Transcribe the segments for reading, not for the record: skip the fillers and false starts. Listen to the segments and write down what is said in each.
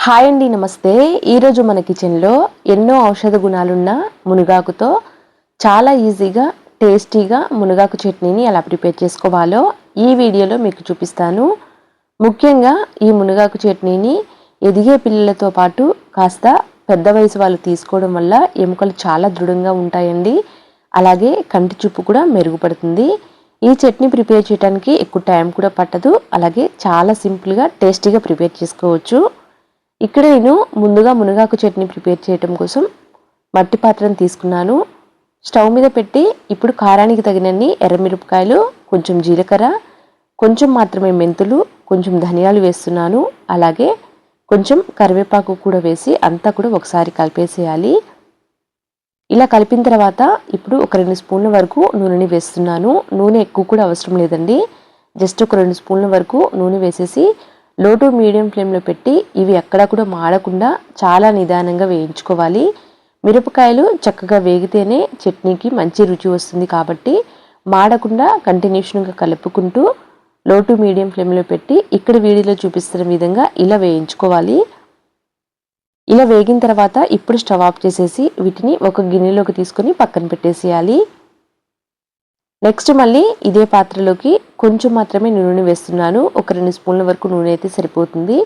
Hi అండి, నమస్తే. ఈరోజు మన కిచెన్లో ఎన్నో ఔషధ గుణాలున్న మునగాకుతో చాలా ఈజీగా టేస్టీగా మునగాకు చట్నీని ఎలా ప్రిపేర్ చేసుకోవాలో ఈ వీడియోలో మీకు చూపిస్తాను. ముఖ్యంగా ఈ మునగాకు చట్నీని ఎదిగే పిల్లలతో పాటు కాస్త పెద్ద వయసు వాళ్ళు తీసుకోవడం వల్ల ఎముకలు చాలా దృఢంగా ఉంటాయండి. అలాగే కంటి చూపు కూడా మెరుగుపడుతుంది. ఈ చట్నీ ప్రిపేర్ చేయడానికి ఎక్కువ టైం కూడా పట్టదు. అలాగే చాలా సింపుల్గా టేస్టీగా ప్రిపేర్ చేసుకోవచ్చు. ఇక్కడ నేను ముందుగా మునగాకు చట్నీ ప్రిపేర్ చేయడం కోసం మట్టి పాత్రను తీసుకున్నాను. స్టవ్ మీద పెట్టి ఇప్పుడు కారానికి తగినన్ని ఎర్రమిరపకాయలు, కొంచెం జీలకర్ర, కొంచెం మాత్రమే మెంతులు, కొంచెం ధనియాలు వేస్తున్నాను. అలాగే కొంచెం కరివేపాకు కూడా వేసి అంతా కూడా ఒకసారి కలిపేసేయాలి. ఇలా కలిపిన తర్వాత ఇప్పుడు ఒక 2 స్పూన్ల వరకు నూనెని వేస్తున్నాను. నూనె ఎక్కువ కూడా అవసరం లేదండి. జస్ట్ ఒక 2 స్పూన్ల వరకు నూనె వేసేసి లో టు మీడియం ఫ్లేమ్లో పెట్టి ఇవి ఎక్కడా కూడా మాడకుండా చాలా నిదానంగా వేయించుకోవాలి. మిరపకాయలు చక్కగా వేగితేనే చట్నీకి మంచి రుచి వస్తుంది కాబట్టి మాడకుండా కంటిన్యూషన్గా కలుపుకుంటూ లో టు మీడియం ఫ్లేమ్లో పెట్టి ఇక్కడ వీడియోలో చూపిస్తున్న విధంగా ఇలా వేయించుకోవాలి. ఇలా వేగిన తర్వాత ఇప్పుడు స్టవ్ ఆఫ్ చేసేసి వీటిని ఒక గిన్నెలోకి తీసుకొని పక్కన పెట్టేసేయాలి. నెక్స్ట్ మళ్ళీ ఇదే పాత్రలోకి కొంచెం మాత్రమే నూనె వేస్తున్నాను. ఒక 2 స్పూన్ల వరకు నూనె అయితే సరిపోతుంది.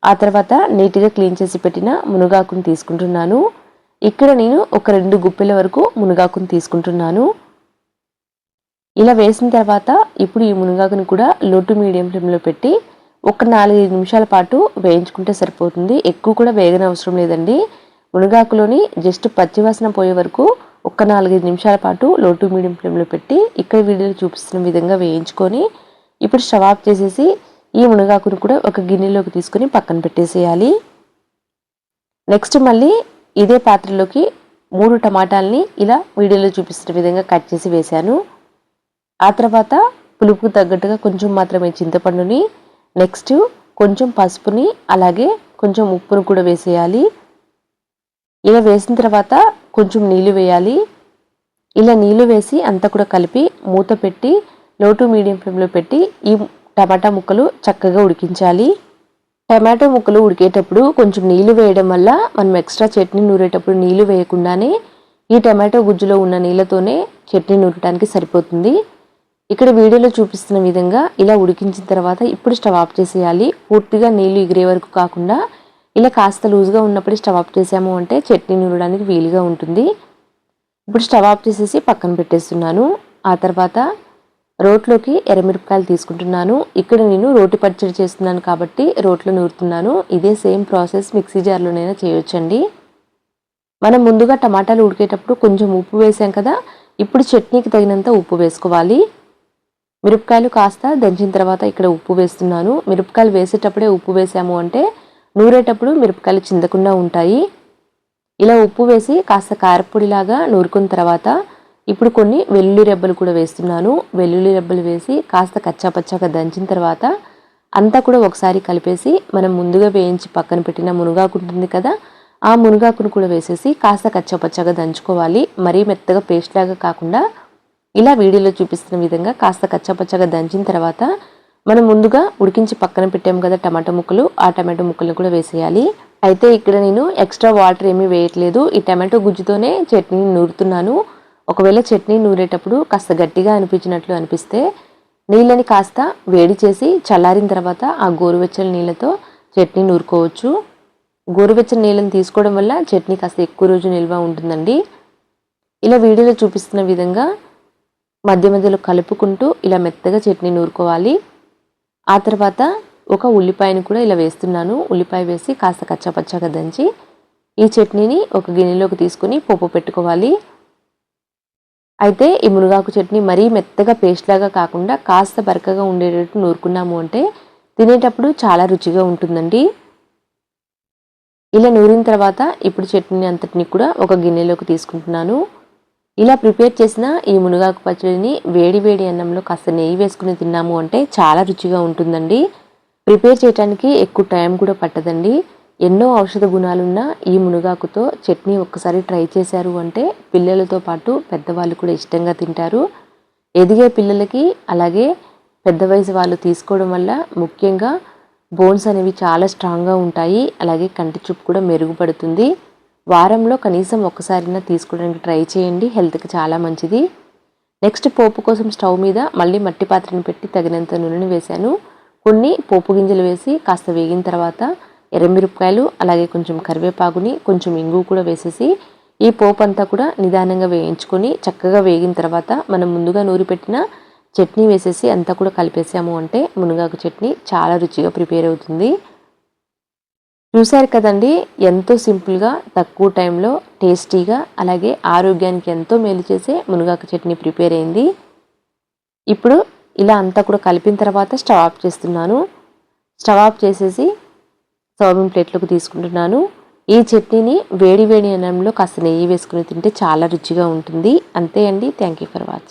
ఆ తర్వాత నీట్గా క్లీన్ చేసి పెట్టిన మునగాకును తీసుకుంటున్నాను. ఇక్కడ నేను ఒక 2 గుప్పెల వరకు మునగాకును తీసుకుంటున్నాను. ఇలా వేసిన తర్వాత ఇప్పుడు ఈ మునగాకును కూడా లో టు మీడియం ఫ్లేమ్లో పెట్టి ఒక 4-5 నిమిషాల పాటు వేయించుకుంటే సరిపోతుంది. ఎక్కువ కూడా వేగన అవసరం లేదండి. మునగాకులోని జస్ట్ పచ్చివాసన పోయే వరకు ఒక 4-5 నిమిషాల పాటు లో టు మీడియం ఫ్లేమ్లో పెట్టి ఇక్కడ వీడియోలో చూపిస్తున్న విధంగా వేయించుకొని ఇప్పుడు స్టవ్ ఆఫ్ చేసేసి ఈ మునగాకును కూడా ఒక గిన్నెలోకి తీసుకొని పక్కన పెట్టేసేయాలి. నెక్స్ట్ మళ్ళీ ఇదే పాత్రలోకి 3 టమాటాలని ఇలా వీడియోలో చూపిస్తున్న విధంగా కట్ చేసి వేశాను. ఆ తర్వాత పులుపుకు తగ్గట్టుగా కొంచెం మాత్రమే చింతపండుని, నెక్స్ట్ కొంచెం పసుపుని, అలాగే కొంచెం ఉప్పును కూడా వేసేయాలి. ఇలా వేసిన తర్వాత కొంచెం నీళ్లు వేయాలి. ఇలా నీళ్లు వేసి అంతా కూడా కలిపి మూత పెట్టి లో టు మీడియం ఫ్లేమ్లో పెట్టి ఈ టమాటా ముక్కలు చక్కగా ఉడికించాలి. టమాటో ముక్కలు ఉడికేటప్పుడు కొంచెం నీళ్లు వేయడం వల్ల మనం ఎక్స్ట్రా చట్నీ నూరేటప్పుడు నీళ్లు వేయకుండానే ఈ టమాటో గుజ్జులో ఉన్న నీళ్ళతోనే చట్నీ నూరడానికి సరిపోతుంది. ఇక్కడ వీడియోలో చూపిస్తున్న విధంగా ఇలా ఉడికించిన తర్వాత ఇప్పుడు స్టవ్ ఆఫ్ చేసేయాలి. పూర్తిగా నీళ్లు ఎగిరే వరకు కాకుండా ఇలా కాస్త లూజ్గా ఉన్నప్పుడు స్టవ్ ఆఫ్ చేసాము అంటే చట్నీ నూరడానికి వీలుగా ఉంటుంది. ఇప్పుడు స్టవ్ ఆఫ్ చేసేసి పక్కన పెట్టేస్తున్నాను. ఆ తర్వాత రోట్లోకి ఎర్రమిరపకాయలు తీసుకుంటున్నాను. ఇక్కడ నేను రోటి పచ్చడి చేస్తున్నాను కాబట్టి రోట్లో నూరుతున్నాను. ఇదే సేమ్ ప్రాసెస్ మిక్సీ జార్లోనైనా చేయొచ్చండి. మనం ముందుగా టమాటాలు ఉడికేటప్పుడు కొంచెం ఉప్పు వేసాం కదా, ఇప్పుడు చట్నీకి తగినంత ఉప్పు వేసుకోవాలి. మిరపకాయలు కాస్త దంచిన తర్వాత ఇక్కడ ఉప్పు వేస్తున్నాను. మిరపకాయలు వేసేటప్పుడే ఉప్పు వేసాము అంటే నూరేటప్పుడు మిరపకాయలు చిందకుండా ఉంటాయి. ఇలా ఉప్పు వేసి కాస్త కారపొడిలాగా నూరుకున్న తర్వాత ఇప్పుడు కొన్ని వెల్లుల్లి రెబ్బలు కూడా వేస్తున్నాను. వెల్లుల్లి రెబ్బలు వేసి కాస్త కచ్చాపచ్చాగా దంచిన తర్వాత అంతా కూడా ఒకసారి కలిపేసి మనం ముందుగా వేయించి పక్కన పెట్టిన మునగాకు ఉంటుంది కదా, ఆ మునగాకును కూడా వేసేసి కాస్త కచ్చాపచ్చాగా దంచుకోవాలి. మరీ మెత్తగా పేస్ట్ లాగా కాకుండా ఇలా వీడియోలో చూపిస్తున్న విధంగా కాస్త కచ్చాపచ్చాగా దంచిన తర్వాత మనం ముందుగా ఉడికించి పక్కన పెట్టాము కదా టమాటో ముక్కలు, ఆ టమాటో ముక్కలు కూడా వేసేయాలి. అయితే ఇక్కడ నేను ఎక్స్ట్రా వాటర్ ఏమీ వేయట్లేదు. ఈ టమాటో గుజ్జుతోనే చట్నీని నూరుతున్నాను. ఒకవేళ చట్నీ నూరేటప్పుడు కాస్త గట్టిగా అనిపించినట్లు అనిపిస్తే నీళ్ళని కాస్త వేడి చేసి చల్లారిన తర్వాత ఆ గోరువెచ్చని నీళ్ళతో చట్నీ నూరుకోవచ్చు. గోరువెచ్చని నీళ్ళని తీసుకోవడం వల్ల చట్నీ కాస్త ఎక్కువ రోజు నిల్వ ఉంటుందండి. ఇలా వీడియోలో చూపిస్తున్న విధంగా మధ్య మధ్యలో కలుపుకుంటూ ఇలా మెత్తగా చట్నీ నూరుకోవాలి. ఆ తర్వాత ఒక ఉల్లిపాయను కూడా ఇలా వేస్తున్నాను. ఉల్లిపాయ వేసి కాస్త కచ్చాపచ్చాగా దంచి ఈ చట్నీని ఒక గిన్నెలోకి తీసుకుని పోపు పెట్టుకోవాలి. అయితే ఈ మునగాకు చట్నీ మరీ మెత్తగా పేస్ట్ లాగా కాకుండా కాస్త బరకగా ఉండేటట్టు నూరుకున్నాము అంటే తినేటప్పుడు చాలా రుచిగా ఉంటుందండి. ఇలా నూరిన తర్వాత ఇప్పుడు చట్నీ అంతటిని కూడా ఒక గిన్నెలోకి తీసుకుంటున్నాను. ఇలా ప్రిపేర్ చేసిన ఈ మునగాకు పచ్చడిని వేడి వేడి అన్నంలో కాస్త నెయ్యి వేసుకుని తిన్నాము అంటే చాలా రుచిగా ఉంటుందండి. ప్రిపేర్ చేయడానికి ఎక్కువ టైం కూడా పట్టదండి. ఎన్నో ఔషధ గుణాలున్న ఈ మునగాకుతో చట్నీ ఒక్కసారి ట్రై చేశారు అంటే పిల్లలతో పాటు పెద్దవాళ్ళు కూడా ఇష్టంగా తింటారు. ఎదిగే పిల్లలకి అలాగే పెద్ద వయసు వాళ్ళు తీసుకోవడం వల్ల ముఖ్యంగా బోన్స్ అనేవి చాలా స్ట్రాంగ్గా ఉంటాయి. అలాగే కంటి చూపు కూడా మెరుగుపడుతుంది. వారంలో కనీసం ఒక్కసారైనా తీసుకోవడానికి ట్రై చేయండి, హెల్త్కి చాలా మంచిది. నెక్స్ట్ పోపు కోసం స్టవ్ మీద మళ్ళీ మట్టి పాత్రను పెట్టి తగినంత నూనెను వేశాను. కొన్ని పోపు గింజలు వేసి కాస్త వేగిన తర్వాత ఎర్రమిరపకాయలు అలాగే కొంచెం కరివేపాకుని కొంచెం ఇంగువ కూడా వేసేసి ఈ పోపు అంతా కూడా నిదానంగా వేయించుకొని చక్కగా వేగిన తర్వాత మనం ముందుగా నూరి పెట్టిన చట్నీ వేసేసి అంతా కూడా కలిపేసాము అంటే మునగాకు చట్నీ చాలా రుచిగా ప్రిపేర్ అవుతుంది. చూశారు కదండి, ఎంతో సింపుల్గా తక్కువ టైంలో టేస్టీగా అలాగే ఆరోగ్యానికి ఎంతో మేలు చేసే మునగాకు చట్నీ ప్రిపేర్ అయింది. ఇప్పుడు ఇలా అంతా కూడా కలిపిన తర్వాత స్టవ్ ఆఫ్ చేస్తున్నాను. స్టవ్ ఆఫ్ చేసేసి సర్వింగ్ ప్లేట్లోకి తీసుకుంటున్నాను. ఈ చట్నీని వేడి వేడి అన్నంలో కాస్త నెయ్యి వేసుకుని తింటే చాలా రుచిగా ఉంటుంది. అంతే అండి. Thank you for watching.